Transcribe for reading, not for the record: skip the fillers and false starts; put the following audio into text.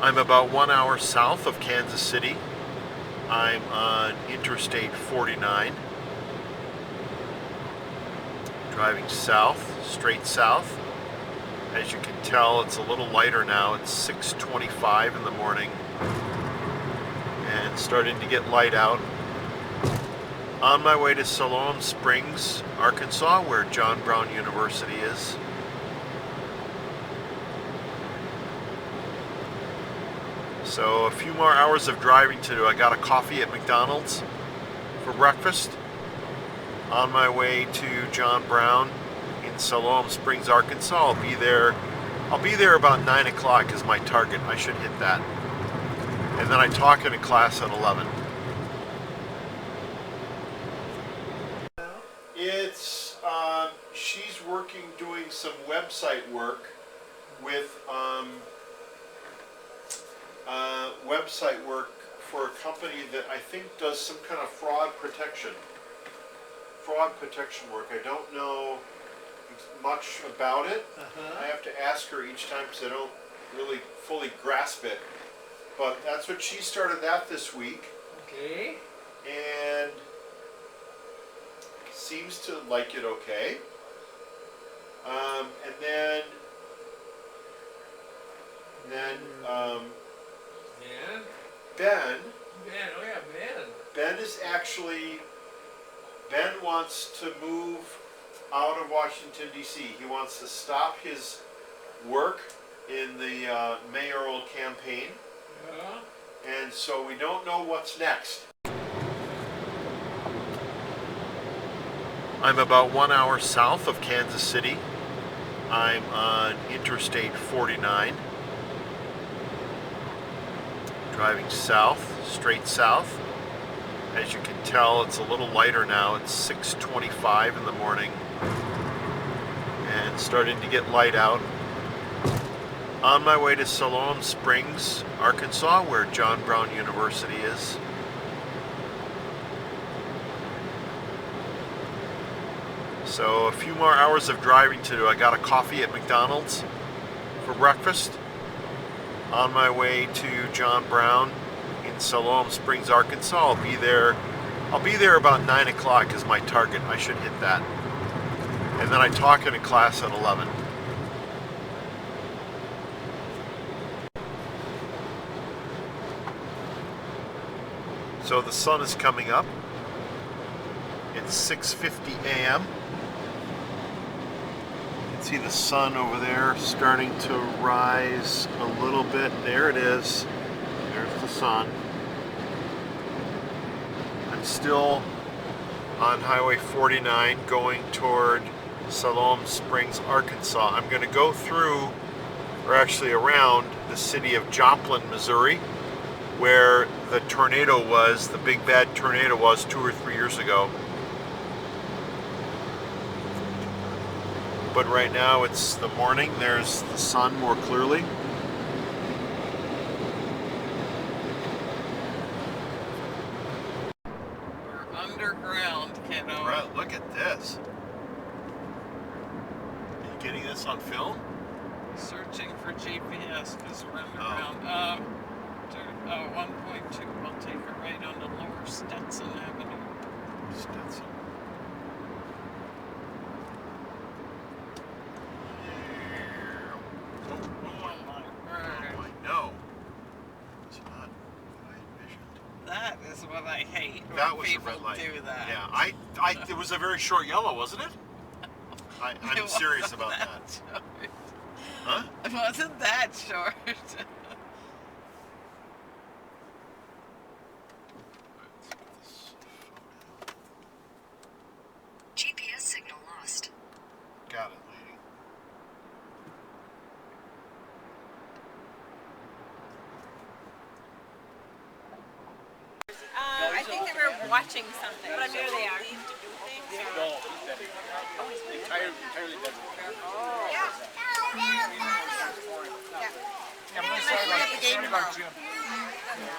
I'm about 1 hour south of Kansas City. I'm on Interstate 49, driving south, straight south. As you can tell, it's a little lighter now. It's 6:25 in the morning and starting to get light out. On my way to Siloam Springs, Arkansas, where John Brown University is. So a few more hours of driving to do. I got a coffee at McDonald's for breakfast. On my way to John Brown in Siloam Springs, Arkansas. I'll be there about 9 o'clock is my target. I should hit that. And then I talk in a class at 11. She's doing some website work with for a company that I think does some kind of fraud protection work. I don't know much about it. I have to ask her each time because I don't really fully grasp it. But that's what she started that this week. Okay. And seems to like it okay. And then Ben wants to move out of Washington, D.C. He wants to stop his work in the mayoral campaign. Yeah. And so we don't know what's next. I'm about 1 hour south of Kansas City. I'm on Interstate 49, driving south, straight south. As you can tell, it's a little lighter now. It's 6:25 in the morning and starting to get light out. On my way to Siloam Springs, Arkansas, where John Brown University is. So a few more hours of driving to do. I got a coffee at McDonald's for breakfast. On my way to John Brown in Siloam Springs, Arkansas. I'll be there about 9 o'clock is my target. I should hit that. And then I talk in a class at 11. So the sun is coming up. It's 6:50 a.m. You can see the sun over there starting to rise a little bit. There it is. There's the sun. I'm still on Highway 49 going toward Siloam Springs, Arkansas. I'm going to go through, or actually around, the city of Joplin, Missouri, where the tornado was, the big bad tornado was 2 or 3 years ago. But right now it's the morning. There's the sun more clearly. We're underground, kiddo. Right, look at this. Are you getting this on film? Searching for GPS because we're underground. 1.2. I'll take her right on the Lower Stetson Avenue. Stetson. That is what I hate when That was people a red light. do that. Yeah, it was a very short yellow, wasn't it? I'm serious about that. Short. Huh? It wasn't that short. GPS signal lost. Got it, lady. I think they were watching something. But there they are. Yeah. Yeah.